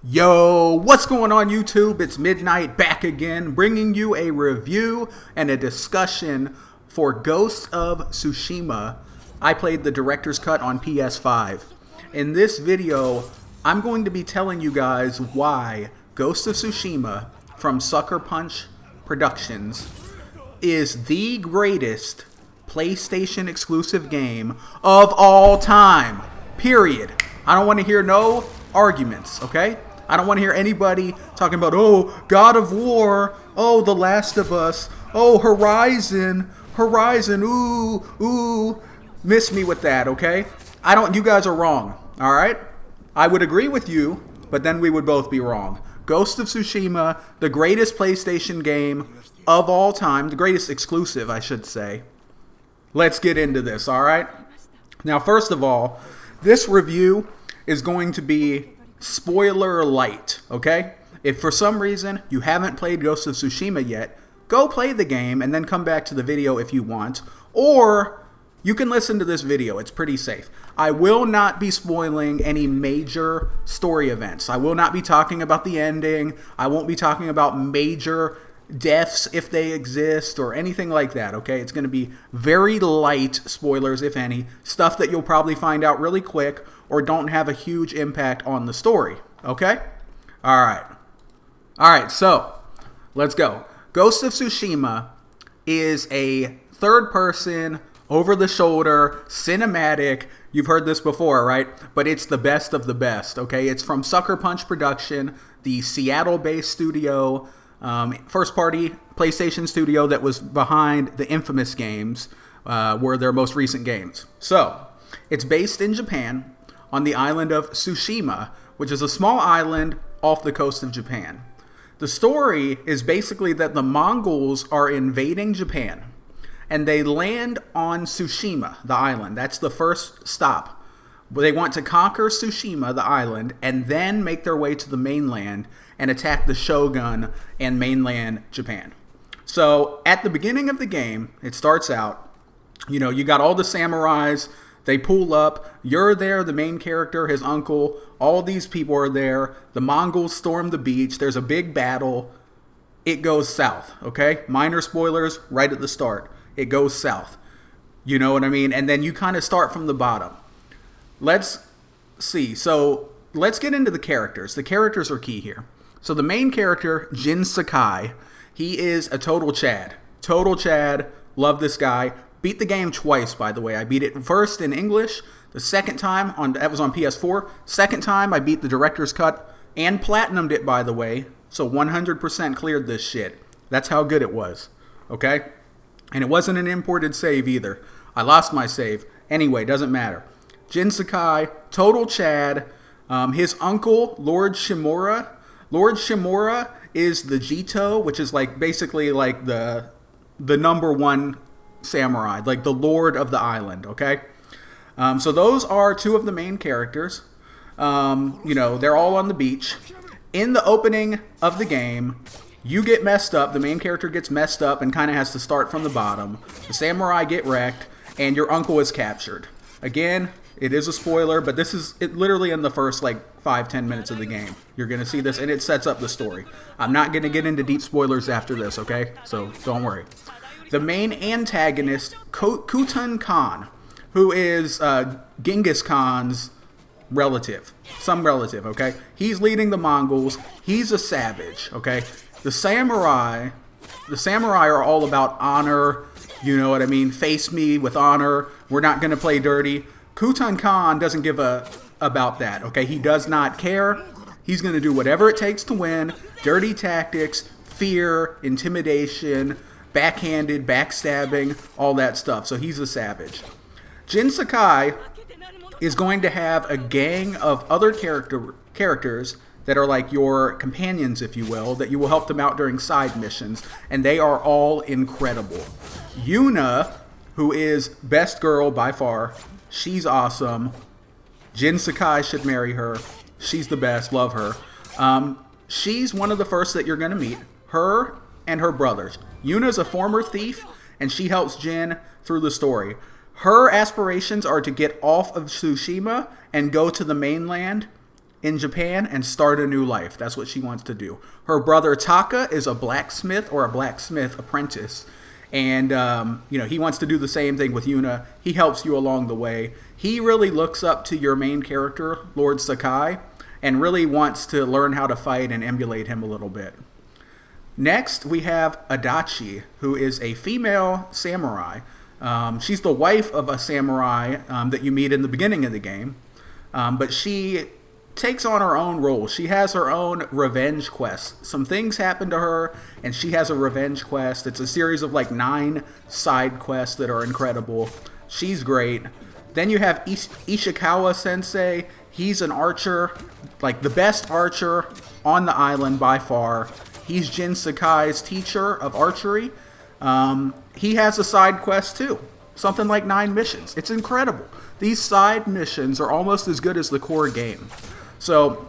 Yo, what's going on YouTube? It's Midnight back again, bringing you a review and a discussion for Ghost of Tsushima. I played the director's cut on PS5. In this video, I'm going to be telling you guys why Ghost of Tsushima from Sucker Punch Productions is the greatest PlayStation exclusive game of all time. Period. I don't want to hear no arguments, okay? I don't want to hear anybody talking about, oh, God of War, oh, The Last of Us, oh, Horizon, ooh, miss me with that, okay? You guys are wrong, all right? I would agree with you, but then we would both be wrong. Ghost of Tsushima, the greatest PlayStation game of all time, the greatest exclusive, I should say. Let's get into this, all right? Now, first of all, this review is going to be spoiler light, okay? If for some reason you haven't played Ghost of Tsushima yet, go play the game and then come back to the video if you want, or you can listen to this video. It's pretty safe. I will not be spoiling any major story events. I will not be talking about the ending. I won't be talking about major deaths if they exist or anything like that, okay? It's going to be very light spoilers, if any, stuff that you'll probably find out really quick or don't have a huge impact on the story, okay? All right, so let's go. Ghost of Tsushima is a third-person, over-the-shoulder, cinematic, you've heard this before, right? But it's the best of the best, okay? It's from Sucker Punch Production, the Seattle-based studio, first-party PlayStation studio that was behind the infamous games, were their most recent games. So, it's based in Japan on the island of Tsushima, which is a small island off the coast of Japan. The story is basically that the Mongols are invading Japan, and they land on Tsushima, the island. That's the first stop. They want to conquer Tsushima, the island, and then make their way to the mainland and attack the Shogun and mainland Japan. So at the beginning of the game, it starts out, you got all the samurais, they pull up, you're there, the main character, his uncle, all these people are there, the Mongols storm the beach, there's a big battle, it goes south, okay? Minor spoilers right at the start. It goes south. You know what I mean? And then you kind of start from the bottom. Let's see. So let's get into the characters. The characters are key here. So the main character, Jin Sakai, he is a total Chad. Total Chad. Love this guy. Beat the game twice, by the way. I beat it first in English. The second time, that was on PS4. Second time, I beat the director's cut and platinumed it, by the way. So 100% cleared this shit. That's how good it was. Okay? And it wasn't an imported save either. I lost my save. Anyway, doesn't matter. Jin Sakai, total Chad. His uncle, Lord Shimura. Lord Shimura is the Jito, which is like basically like the number one samurai, like the lord of the island, okay? So those are two of the main characters. They're all on the beach. In the opening of the game, you get messed up. The main character gets messed up and kind of has to start from the bottom. The samurai get wrecked, and your uncle is captured. Again, it is a spoiler, but this is literally in the first 5-10 minutes of the game. You're going to see this, and it sets up the story. I'm not going to get into deep spoilers after this, okay? So don't worry. The main antagonist, Kutan Khan, who is Genghis Khan's relative. Some relative, okay? He's leading the Mongols. He's a savage, okay? The samurai are all about honor, you know what I mean? Face me with honor. We're not going to play dirty. Kutan Khan doesn't give about that, okay? He does not care. He's going to do whatever it takes to win. Dirty tactics, fear, intimidation, backhanded, backstabbing, all that stuff. So he's a savage. Jin Sakai is going to have a gang of other characters that are like your companions, if you will, that you will help them out during side missions, and they are all incredible. Yuna, who is best girl by far, she's awesome. Jin Sakai should marry her. She's the best. Love her. She's one of the first that you're going to meet. Her and her brothers. Yuna's a former thief, and she helps Jin through the story. Her aspirations are to get off of Tsushima and go to the mainland in Japan and start a new life. That's what she wants to do. Her brother Taka is a blacksmith or a blacksmith apprentice. And, he wants to do the same thing with Yuna. He helps you along the way. He really looks up to your main character, Lord Sakai, and really wants to learn how to fight and emulate him a little bit. Next, we have Adachi, who is a female samurai. She's the wife of a samurai that you meet in the beginning of the game. But she takes on her own role. She has her own revenge quest. Some things happen to her, and she has a revenge quest. It's a series of 9 side quests that are incredible. She's great. Then you have Ishikawa Sensei. He's an archer, the best archer on the island by far. He's Jin Sakai's teacher of archery. He has a side quest too. Something like 9 missions. It's incredible. These side missions are almost as good as the core game. So,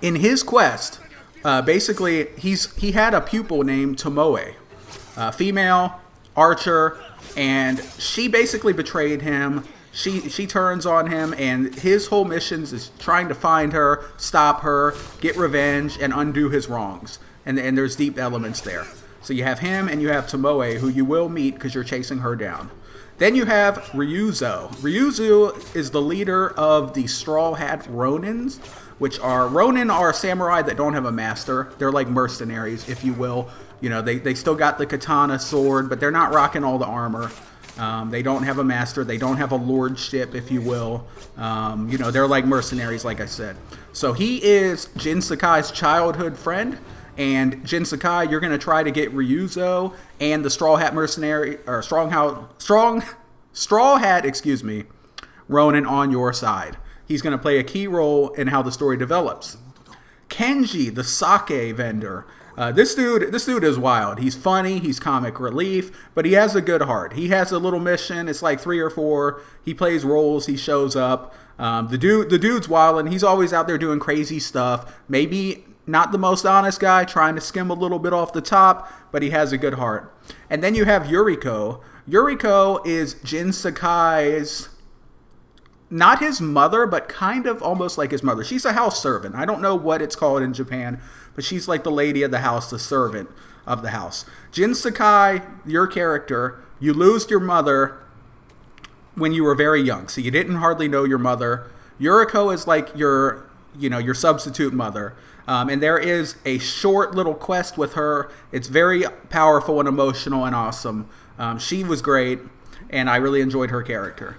in his quest, basically, he had a pupil named Tomoe, female archer, and she basically betrayed him. She turns on him, and his whole missions is trying to find her, stop her, get revenge, and undo his wrongs. And there's deep elements there. So you have him, and you have Tomoe, who you will meet because you're chasing her down. Then you have Ryuzo. Ryuzo is the leader of the Straw Hat Ronins, which are samurai that don't have a master. They're like mercenaries, if you will. They still got the katana sword, but they're not rocking all the armor. They don't have a master. They don't have a lordship, if you will. They're like mercenaries, like I said. So he is Jin Sakai's childhood friend. And Jin Sakai, you're going to try to get Ryuzo and the Straw Hat mercenary, or Straw Hat, Ronin on your side. He's going to play a key role in how the story develops. Kenji, the sake vendor. This dude is wild. He's funny. He's comic relief, but he has a good heart. He has a little mission. It's like 3 or 4. He plays roles. He shows up. The dude's wild, and he's always out there doing crazy stuff. Maybe not the most honest guy, trying to skim a little bit off the top, but he has a good heart. And then you have Yuriko. Yuriko is Jin Sakai's, not his mother, but kind of almost like his mother. She's a house servant. I don't know what it's called in Japan, but she's like the lady of the house, the servant of the house. Jin Sakai, your character, you lose your mother when you were very young, so you didn't hardly know your mother. Yuriko is like your substitute mother. And there is a short little quest with her. It's very powerful and emotional and awesome. She was great, and I really enjoyed her character.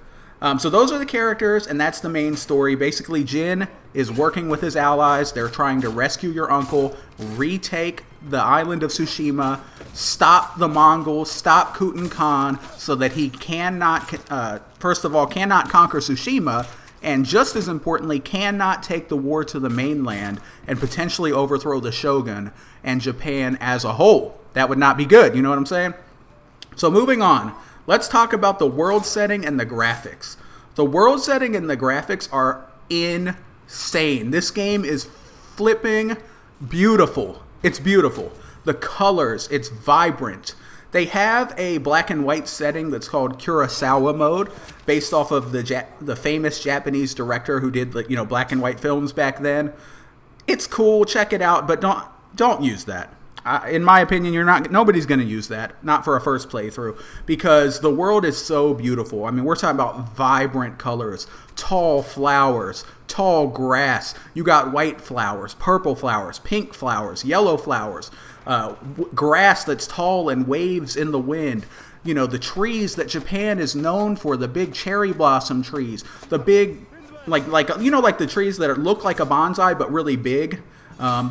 So those are the characters, and that's the main story. Basically, Jin is working with his allies. They're trying to rescue your uncle, retake the island of Tsushima, stop the Mongols, stop Kutan Khan, so that he cannot conquer Tsushima, and just as importantly, cannot take the war to the mainland and potentially overthrow the shogun and Japan as a whole. That would not be good, you know what I'm saying? So moving on, let's talk about the world setting and the graphics. The world setting and the graphics are insane. This game is flipping beautiful. It's beautiful. The colors, it's vibrant. They have a black and white setting that's called Kurosawa mode, based off of the famous Japanese director who did black and white films back then. It's cool, check it out, but don't use that. In my opinion, nobody's going to use that, not for a first playthrough, because the world is so beautiful. I mean, we're talking about vibrant colors, tall flowers, tall grass. You got white flowers, purple flowers, pink flowers, yellow flowers, grass that's tall and waves in the wind. The trees that Japan is known for, the big cherry blossom trees, the big, like the trees that look like a bonsai but really big,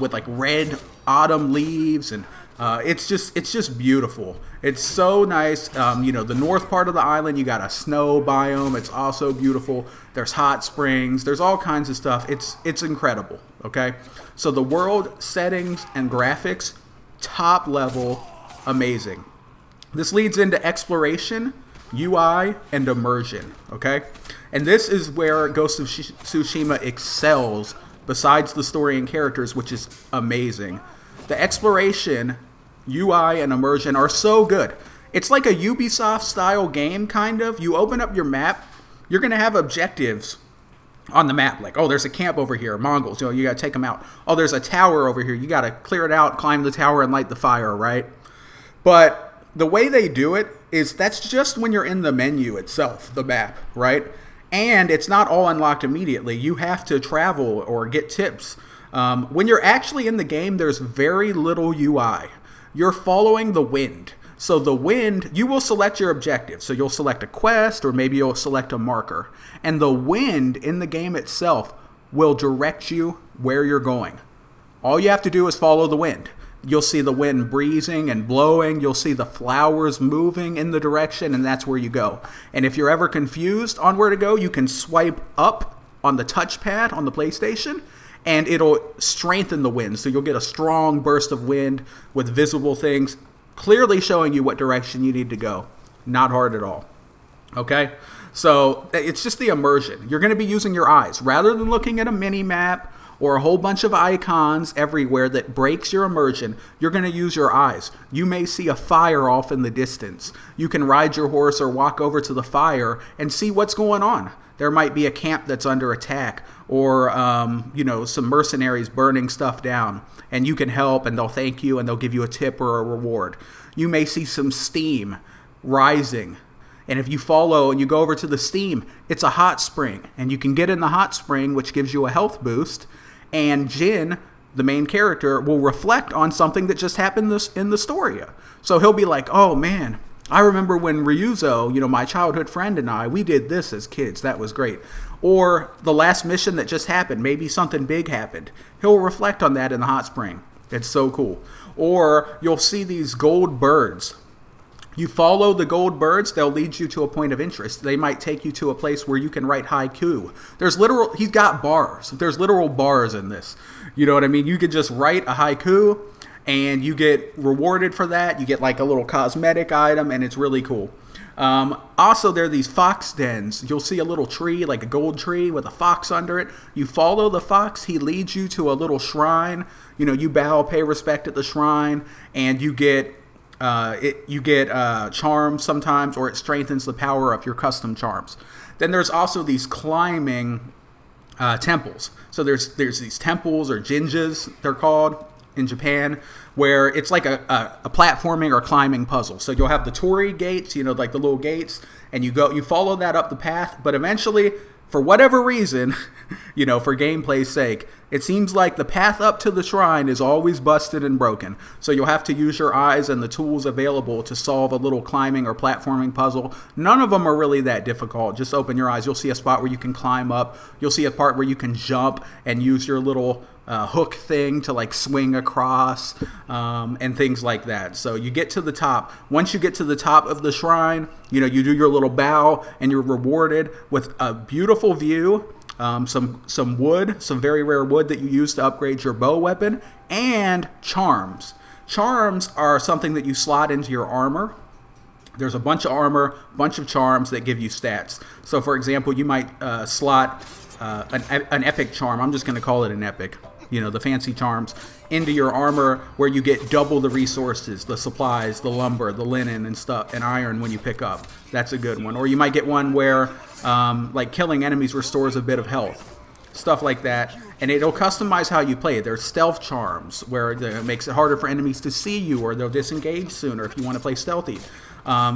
with like red autumn leaves, and it's just beautiful. It's so nice. The north part of the island, you got a snow biome. It's also beautiful. There's hot springs. There's all kinds of stuff. It's incredible. Okay, so the world settings and graphics, top level, amazing. This leads into exploration, UI, and immersion, okay? And this is where Ghost of Tsushima excels, besides the story and characters, which is amazing. The exploration, UI, and immersion are so good. It's like a Ubisoft-style game, kind of. You open up your map, you're going to have objectives on the map. Like, oh, there's a camp over here, Mongols, you got to take them out. Oh, there's a tower over here, you got to clear it out, climb the tower and light the fire, right? But the way they do it is that's just when you're in the menu itself, the map, right? And it's not all unlocked immediately. You have to travel or get tips. When you're actually in the game, there's very little UI. You're following the wind. So the wind, you will select your objective. So you'll select a quest, or maybe you'll select a marker. And the wind in the game itself will direct you where you're going. All you have to do is follow the wind. You'll see the wind breezing and blowing. You'll see the flowers moving in the direction, and that's where you go. And if you're ever confused on where to go, you can swipe up on the touchpad on the PlayStation, and it'll strengthen the wind. So you'll get a strong burst of wind with visible things clearly showing you what direction you need to go. Not hard at all. Okay? So it's just the immersion. You're going to be using your eyes. Rather than looking at a mini map or a whole bunch of icons everywhere that breaks your immersion, you're going to use your eyes. You may see a fire off in the distance. You can ride your horse or walk over to the fire and see what's going on. There might be a camp that's under attack, or some mercenaries burning stuff down, and you can help, and they'll thank you, and they'll give you a tip or a reward. You may see some steam rising, and if you follow and you go over to the steam, it's a hot spring, and you can get in the hot spring, which gives you a health boost, and Jin, the main character, will reflect on something that just happened in the story. So he'll be like, oh man, I remember when Ryuzo, my childhood friend and I, we did this as kids. That was great. Or the last mission that just happened, maybe something big happened. He'll reflect on that in the hot spring. It's so cool. Or you'll see these gold birds. You follow the gold birds, they'll lead you to a point of interest. They might take you to a place where you can write haiku. He's got bars. There's literal bars in this. You know what I mean? You could just write a haiku, and you get rewarded for that. You get like a little cosmetic item, and it's really cool. Also, there are these fox dens. You'll see a little tree, like a gold tree with a fox under it. You follow the fox. He leads you to a little shrine. You bow, pay respect at the shrine, and you get charms sometimes, or it strengthens the power of your custom charms. Then there's also these climbing temples. So there's these temples, or jinjas, they're called in Japan, where it's like a platforming or climbing puzzle. So you'll have the torii gates, like the little gates, and you follow that up the path, but eventually, for whatever reason, for gameplay's sake, it seems like the path up to the shrine is always busted and broken. So you'll have to use your eyes and the tools available to solve a little climbing or platforming puzzle. None of them are really that difficult. Just open your eyes. You'll see a spot where you can climb up. You'll see a part where you can jump and use your little hook thing to like swing across, and things like that. So you get to the top. Once you get to the top of the shrine, you do your little bow, and you're rewarded with a beautiful view, some wood, some very rare wood that you use to upgrade your bow weapon, and charms. Charms are something that you slot into your armor. There's a bunch of armor, bunch of charms that give you stats. So for example, you might slot an epic charm. I'm just going to call it an epic. The fancy charms into your armor, where you get double the resources, the supplies, the lumber, the linen and stuff, and iron when you pick up. That's a good one. Or you might get one where like killing enemies restores a bit of health. Stuff like that. And it'll customize how you play. There's stealth charms, where it makes it harder for enemies to see you, or they'll disengage sooner if you want to play stealthy.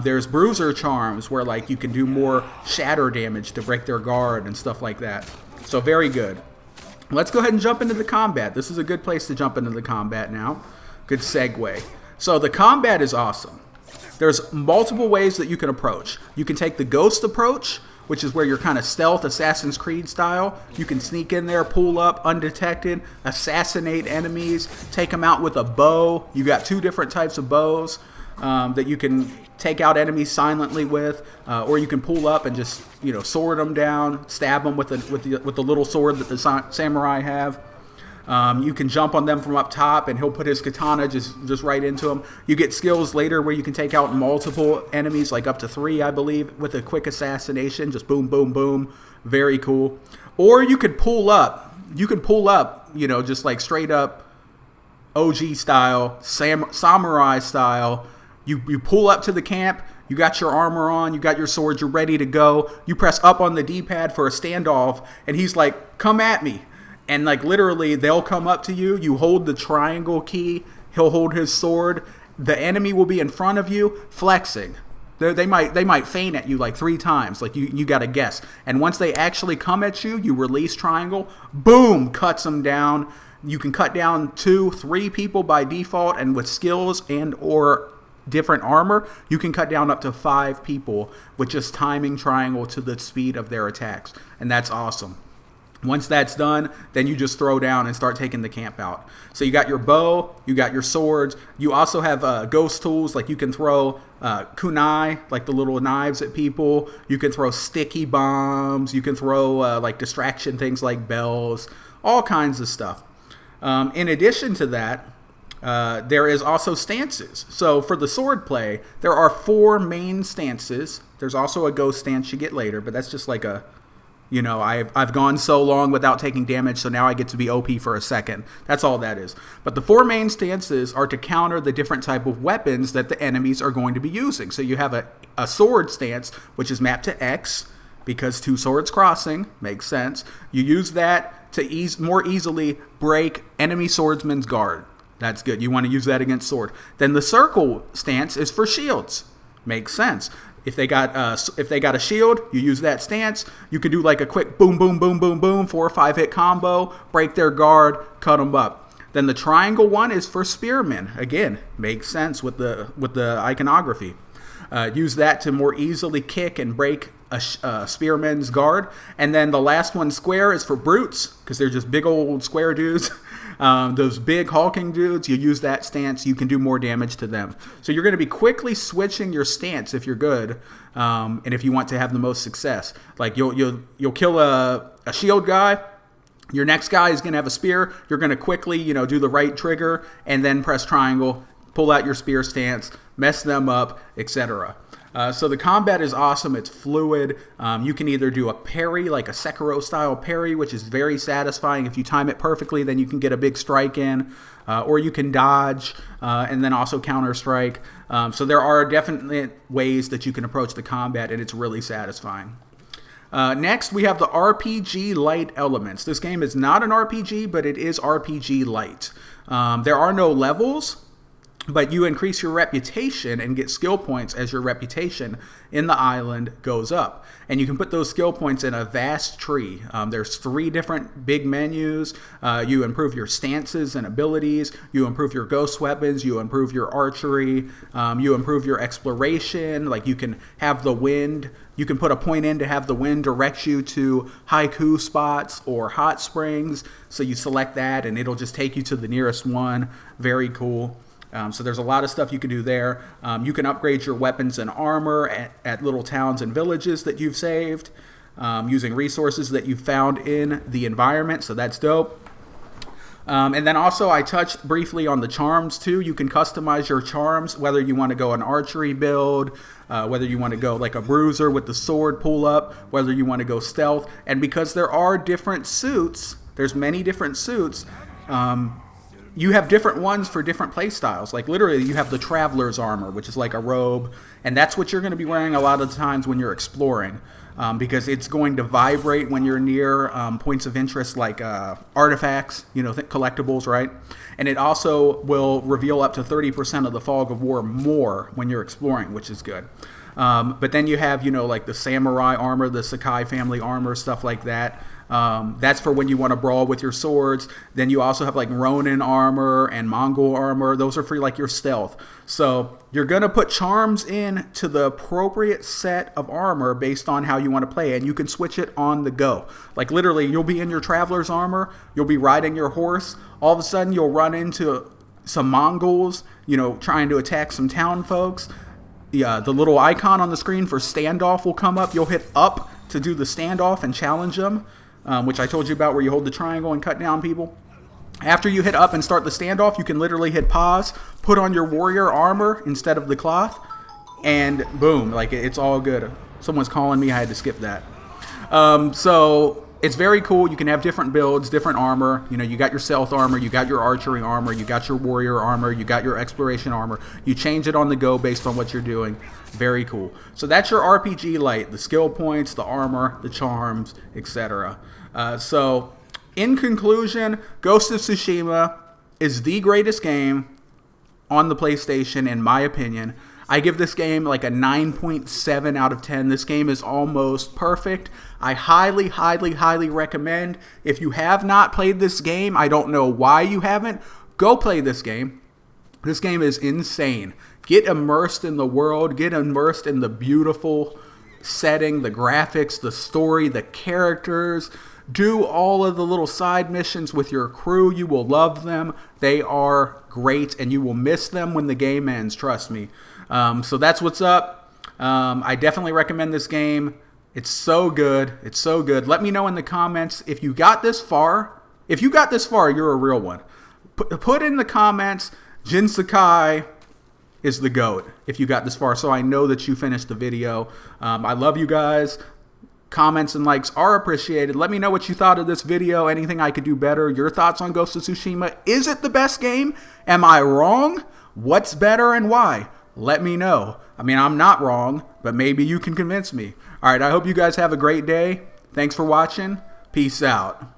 There's bruiser charms, where like you can do more shatter damage to break their guard and stuff like that. So very good. Let's go ahead and jump into the combat. This is a good place to jump into the combat now. Good segue. So the combat is awesome. There's multiple ways that you can approach. You can take the ghost approach, which is where you're kind of stealth, Assassin's Creed style. You can sneak in there, pull up undetected, assassinate enemies, take them out with a bow. You got two different types of bows that you can take out enemies silently with, or you can pull up and just sword them down, stab them with the little sword that the samurai have. You can jump on them from up top, and he'll put his katana just right into them. You get skills later where you can take out multiple enemies, like up to 3, I believe, with a quick assassination. Just boom, boom, boom. Very cool. Or you could pull up. Just like straight up OG style, samurai style. You pull up to the camp, You got your armor on, you got your sword, you're ready to go. You press up on the D-pad for a standoff, and he's like, come at me. And like literally, they'll come up to you. You hold the triangle key. He'll hold his sword. The enemy will be in front of you, flexing. They might feint at you like 3 times. Like you got to guess. And once they actually come at you, you release triangle. Boom, cuts them down. You can cut down 2, 3 people by default, and with skills and or different armor, you can cut down up to 5 people with just timing triangle to the speed of their attacks. And that's awesome. Once that's done, then you just throw down and start taking the camp out. So you got your bow, you got your swords. You also have ghost tools, like you can throw kunai, like the little knives at people. You can throw sticky bombs. You can throw like distraction things like bells, all kinds of stuff. In addition to that, there is also stances. So for the sword play, there are 4 main stances. There's also a ghost stance you get later, but that's just like a... You know, I've gone so long without taking damage, so now I get to be OP for a second. That's all that is. But the 4 main stances are to counter the different type of weapons that the enemies are going to be using. So you have a sword stance, which is mapped to X, because 2 swords crossing, makes sense. You use that to more easily break enemy swordsman's guard. That's good. You want to use that against sword. Then the circle stance is for shields. Makes sense. If they got a shield, you use that stance. You can do like a quick boom, boom, boom, boom, boom, 4 or 5 hit combo, break their guard, cut them up. Then the triangle one is for spearmen. Again, makes sense with the iconography. Use that to more easily kick and break a spearman's guard. And then the last one, square, is for brutes, because they're just big old square dudes. Those big hulking dudes, you use that stance, you can do more damage to them. So you're going to be quickly switching your stance if you're good, and if you want to have the most success. Like you'll kill a shield guy. Your next guy is going to have a spear. You're going to quickly, do the right trigger and then press triangle, pull out your spear stance, mess them up, etc. So the combat is awesome. It's fluid. You can either do a parry, like a Sekiro-style parry, which is very satisfying. If you time it perfectly, then you can get a big strike in. Or you can dodge and then also counter-strike. So there are definitely ways that you can approach the combat, and it's really satisfying. Next, we have the RPG light elements. This game is not an RPG, but it is RPG light. There are no levels, but you increase your reputation and get skill points as your reputation in the island goes up. And you can put those skill points in a vast tree. There's 3 different big menus. You improve your stances and abilities. You improve your ghost weapons. You improve your archery. You improve your exploration. Like you can have the wind. You can put a point in to have the wind direct you to haiku spots or hot springs. So you select that and it'll just take you to the nearest one. Very cool. So there's a lot of stuff you can do there. You can upgrade your weapons and armor at little towns and villages that you've saved using resources that you've found in the environment. So that's dope. And then also I touched briefly on the charms too. You can customize your charms, whether you want to go an archery build, whether you want to go like a bruiser with the sword pull up, whether you want to go stealth. And because there are different suits, there's many different suits, you have different ones for different play styles. Like literally you have the traveler's armor, which is like a robe, and that's what you're going to be wearing a lot of the times when you're exploring, because it's going to vibrate when you're near points of interest like artifacts, collectibles, right? And it also will reveal up to 30% of the fog of war more when you're exploring, which is good. But then you have, like the samurai armor, the Sakai family armor, stuff like that. That's for when you want to brawl with your swords. Then you also have like Ronin armor and Mongol armor. Those are for like your stealth. So you're going to put charms in to the appropriate set of armor based on how you want to play. And you can switch it on the go. Like literally you'll be in your traveler's armor. You'll be riding your horse. All of a sudden you'll run into some Mongols, trying to attack some town folks. The little icon on the screen for standoff will come up. You'll hit up to do the standoff and challenge them. Which I told you about, where you hold the triangle and cut down people. After you hit up and start the standoff, you can literally hit pause, put on your warrior armor instead of the cloth, and boom, like it's all good. Someone's calling me, I had to skip that. So It's very cool. You can have different builds, different armor. You know, you got your stealth armor, you got your archery armor, you got your warrior armor, you got your exploration armor. You change it on the go based on what you're doing. Very cool. So that's your RPG light, the skill points, the armor, the charms, etc. So in conclusion, Ghost of Tsushima is the greatest game on the PlayStation, in my opinion. I give this game like a 9.7 out of 10. This game is almost perfect. I highly, highly, highly recommend. If you have not played this game, I don't know why you haven't, go play this game. This game is insane. Get immersed in the world. Get immersed in the beautiful setting, the graphics, the story, the characters. Do all of the little side missions with your crew. You will love them. They are great, and you will miss them when the game ends, trust me. So that's what's up. I definitely recommend this game. It's so good. It's so good. Let me know in the comments if you got this far. If you got this far, you're a real one. Put in the comments, Jin Sakai is the GOAT if you got this far, so I know that you finished the video. I love you guys. Comments and likes are appreciated. Let me know what you thought of this video, anything I could do better, your thoughts on Ghost of Tsushima. Is it the best game? Am I wrong? What's better and why? Let me know. I mean, I'm not wrong, but maybe you can convince me. All right, I hope you guys have a great day. Thanks for watching. Peace out.